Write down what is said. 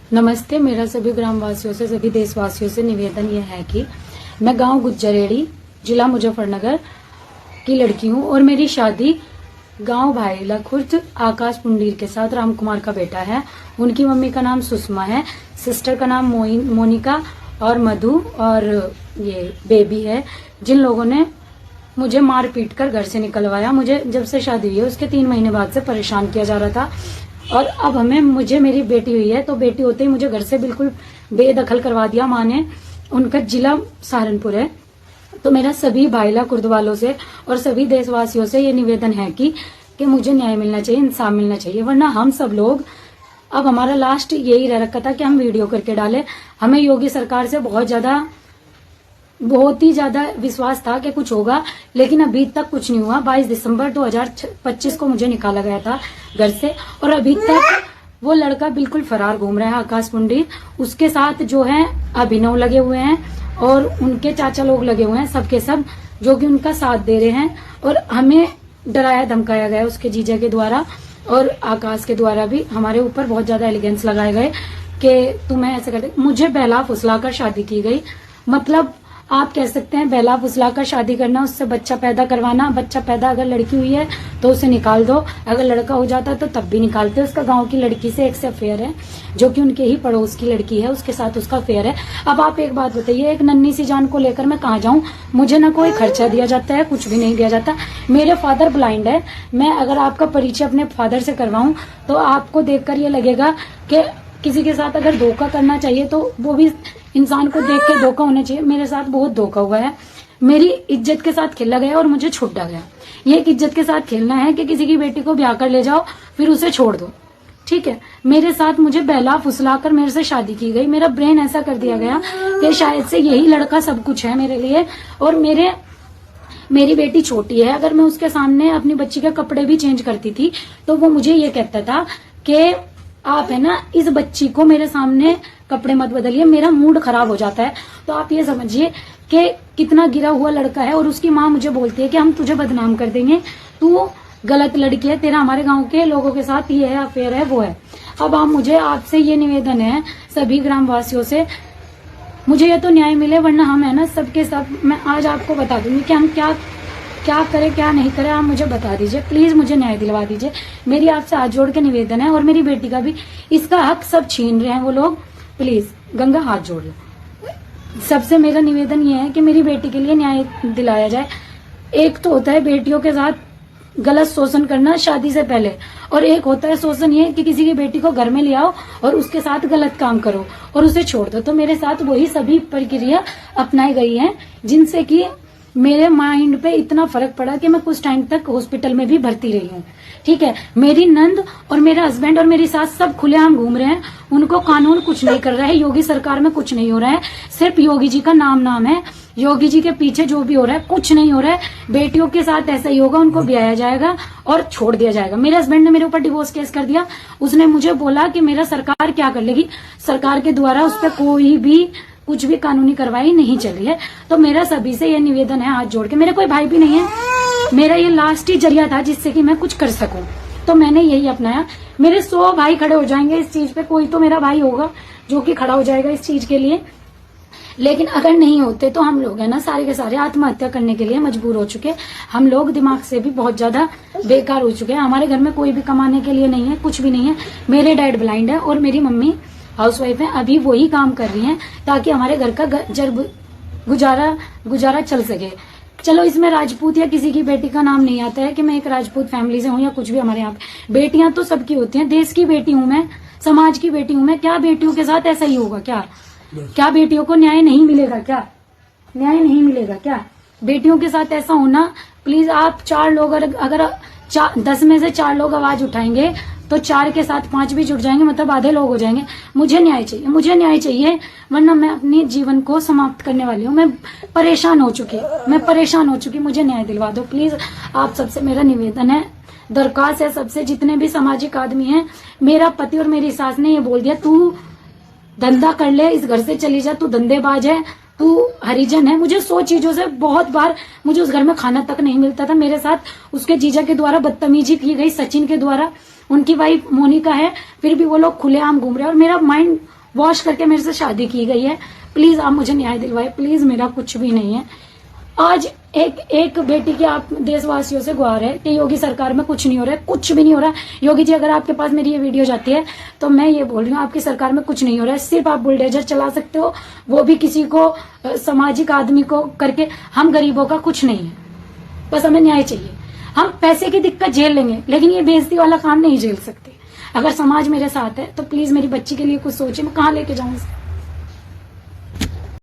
नमस्ते। मेरा सभी ग्रामवासियों से, सभी देशवासियों से निवेदन यह है कि मैं गांव गुज्जरेड़ी, जिला मुजफ्फरनगर की लड़की हूं और मेरी शादी गांव भाईला खुर्द आकाश पुंडीर के साथ राम कुमार का बेटा है। उनकी मम्मी का नाम सुषमा है, सिस्टर का नाम मोनिका और मधु और ये बेबी है, जिन लोगों ने मुझे मार पीट कर घर से निकलवाया। मुझे जब से शादी हुई है उसके 3 महीने बाद से परेशान किया जा रहा था और अब मुझे मेरी बेटी हुई है, तो बेटी होते ही मुझे घर से बिल्कुल बेदखल करवा दिया माँ ने। उनका जिला सहारनपुर है। तो मेरा सभी भाईला कुर्द वालों से और सभी देशवासियों से ये निवेदन है कि मुझे न्याय मिलना चाहिए, इंसाफ मिलना चाहिए, वरना हम सब लोग, अब हमारा लास्ट यही रह रखा था कि हम वीडियो करके डालें। हमें योगी सरकार से बहुत ही ज्यादा विश्वास था कि कुछ होगा, लेकिन अभी तक कुछ नहीं हुआ। 22 दिसंबर 2025 को मुझे निकाला गया था घर से और अभी तक वो लड़का बिल्कुल फरार घूम रहा है, आकाश पुंडीर। उसके साथ जो है अभिनव लगे हुए हैं और उनके चाचा लोग लगे हुए हैं, सबके सब जो कि उनका साथ दे रहे हैं और हमें डराया धमकाया गया उसके जीजा के द्वारा और आकाश के द्वारा भी हमारे ऊपर बहुत ज्यादा एलिगेंस लगाए गए कि तुम्हें ऐसे करते। मुझे बहला फुसला कर शादी की गई, मतलब आप कह सकते हैं बहला फुसला कर शादी करना, उससे बच्चा पैदा करवाना। बच्चा पैदा अगर लड़की हुई है तो उसे निकाल दो, अगर लड़का हो जाता तो तब भी निकालते। उसका गांव की लड़की से एक से अफेयर है, जो कि उनके ही पड़ोस की लड़की है, उसके साथ उसका अफेयर है। अब आप एक बात बताइए, एक नन्ही सी जान को लेकर मैं कहाँ जाऊं? मुझे ना कोई खर्चा दिया जाता है, कुछ भी नहीं दिया जाता। मेरे फादर ब्लाइंड है। मैं अगर आपका परिचय अपने फादर से करवाऊं तो आपको देखकर ये लगेगा कि किसी के साथ अगर धोखा करना चाहिए तो वो भी इंसान को देख के धोखा होना चाहिए। मेरे साथ बहुत धोखा हुआ है, मेरी इज्जत के साथ खेला गया और मुझे छूटा गया। ये एक इज्जत के साथ खेलना है कि किसी की बेटी को ब्याह कर ले जाओ फिर उसे छोड़ दो, ठीक है। मेरे साथ मुझे बहला फुसला कर मेरे से शादी की गई। मेरा ब्रेन ऐसा कर दिया गया कि शायद से यही लड़का सब कुछ है मेरे लिए। और मेरी बेटी छोटी है, अगर मैं उसके सामने अपनी बच्ची के कपड़े भी चेंज करती थी तो वो मुझे ये कहता था कि आप है ना इस बच्ची को मेरे सामने कपड़े मत बदलिए, मेरा मूड खराब हो जाता है। तो आप ये समझिए कि कितना गिरा हुआ लड़का है। और उसकी माँ मुझे बोलती है कि हम तुझे बदनाम कर देंगे, तू गलत लड़की है, तेरा हमारे गांव के लोगों के साथ ये है, अफेयर है, वो है। अब आपसे ये निवेदन है सभी ग्रामवासियों से, मुझे ये तो न्याय मिले, वरना हम है ना सबके सब, मैं आज आपको बता दूंगी कि हम क्या करें क्या नहीं करें। आप मुझे बता दीजिए, प्लीज मुझे न्याय दिलवा दीजिए। मेरी आपसे हाथ जोड़ के निवेदन है और मेरी बेटी का भी, इसका हक सब छीन रहे हैं वो लोग। प्लीज गंगा हाथ जोड़ लो। सबसे मेरा निवेदन ये है कि मेरी बेटी के लिए न्याय दिलाया जाए। एक तो होता है बेटियों के साथ गलत शोषण करना शादी से पहले, और एक होता है शोषण ये कि किसी की बेटी को घर में ले आओ और उसके साथ गलत काम करो और उसे छोड़ दो। तो मेरे साथ वही सभी प्रक्रिया अपनाई गई है, जिनसे कि मेरे माइंड पे इतना फर्क पड़ा कि मैं कुछ टाइम तक हॉस्पिटल में भी भर्ती रही हूँ, ठीक है। मेरी नंद और मेरा हस्बैंड और मेरी सास सब खुलेआम घूम रहे हैं, उनको कानून कुछ नहीं कर रहा है। योगी सरकार में कुछ नहीं हो रहा है, सिर्फ योगी जी का नाम है। योगी जी के पीछे जो भी हो रहा है कुछ नहीं हो रहा है। बेटियों के साथ ऐसा ही होगा, उनको ब्याया जाएगा और छोड़ दिया जाएगा। मेरे हस्बैंड ने मेरे ऊपर डिवोर्स केस कर दिया। उसने मुझे बोला कि मेरा सरकार क्या कर लेगी, सरकार के द्वारा उस पर कोई भी कुछ भी कानूनी कार्रवाई नहीं चल रही है। तो मेरा सभी से ये निवेदन है हाथ जोड़ के, मेरे कोई भाई भी नहीं है, मेरा ये लास्ट ही जरिया था जिससे कि मैं कुछ कर सकूं, तो मैंने यही अपनाया। मेरे 100 भाई खड़े हो जाएंगे इस चीज पे, कोई तो मेरा भाई होगा जो कि खड़ा हो जाएगा इस चीज के लिए। लेकिन अगर नहीं होते तो हम लोग है ना सारे के सारे आत्महत्या करने के लिए मजबूर हो चुके। हम लोग दिमाग से भी बहुत ज्यादा बेकार हो चुके हैं। हमारे घर में कोई भी कमाने के लिए नहीं है, कुछ भी नहीं है। मेरे डैड ब्लाइंड है और मेरी मम्मी हाउसवाइफ है, अभी वही काम कर रही हैं ताकि हमारे घर का गुजारा चल सके। चलो इसमें राजपूत या किसी की बेटी का नाम नहीं आता है कि मैं एक राजपूत फैमिली से हूँ या कुछ भी। हमारे यहाँ बेटियां तो सबकी होती हैं, देश की बेटी हूँ मैं, समाज की बेटी हूँ मैं। क्या बेटियों के साथ ऐसा ही होगा क्या बेटियों को न्याय नहीं मिलेगा क्या? बेटियों के साथ ऐसा होना, प्लीज आप 4 लोग अगर 10 में से 4 लोग आवाज उठाएंगे तो 4 के साथ 5 भी जुट जाएंगे, मतलब आधे लोग हो जाएंगे। मुझे न्याय चाहिए, वरना मैं अपने जीवन को समाप्त करने वाली हूँ। मैं परेशान हो चुकी, मुझे न्याय दिलवा दो प्लीज। आप सबसे मेरा निवेदन है, दरख्वास्त है सबसे, जितने भी सामाजिक आदमी हैं। मेरा पति और मेरी सास ने ये बोल दिया, तू धंधा कर ले, इस घर से चली जा, तू धंधेबाज है, तू हरिजन है। मुझे 100 चीजों से बहुत बार मुझे उस घर में खाना तक नहीं मिलता था। मेरे साथ उसके जीजा के द्वारा बदतमीजी की गई, सचिन के द्वारा। उनकी वाइफ मोनिका है, फिर भी वो लोग खुलेआम घूम रहे हैं और मेरा माइंड वॉश करके मेरे से शादी की गई है। प्लीज आप मुझे न्याय दिलवाए, प्लीज, मेरा कुछ भी नहीं है। आज एक बेटी की आप देशवासियों से गुहार है कि योगी सरकार में कुछ नहीं हो रहा है, कुछ भी नहीं हो रहा। योगी जी, अगर आपके पास मेरी ये वीडियो जाती है तो मैं ये बोल रही हूँ, आपकी सरकार में कुछ नहीं हो रहा है। सिर्फ आप बुलडोजर चला सकते हो, वो भी किसी को सामाजिक आदमी को करके। हम गरीबों का कुछ नहीं है, बस हमें न्याय चाहिए। हम पैसे की दिक्कत झेल लेंगे, लेकिन ये बेइज्जती वाला काम नहीं झेल सकते। अगर समाज मेरे साथ है तो प्लीज मेरी बच्ची के लिए कुछ सोचे, मैं कहाँ लेके जाऊँ इसे।